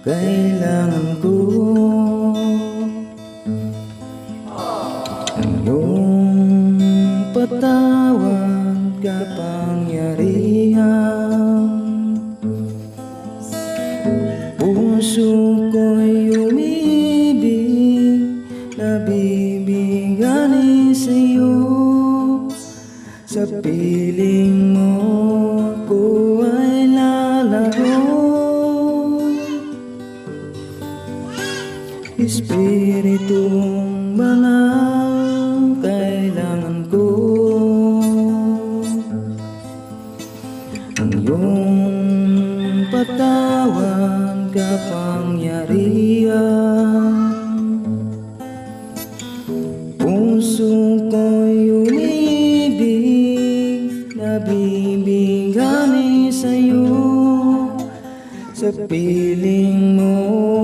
Kailangan ko ang iyong patawad, kapangyarihan. Puso ko'y umibig, nabibigani sa'yo. Sa piling mo ko ay lalago. Espiritong banal, kailangan ko ang iyong patawad, kapangyarihan. Puso ko'y umibig, nabibigani sa'yo. Sa piling mo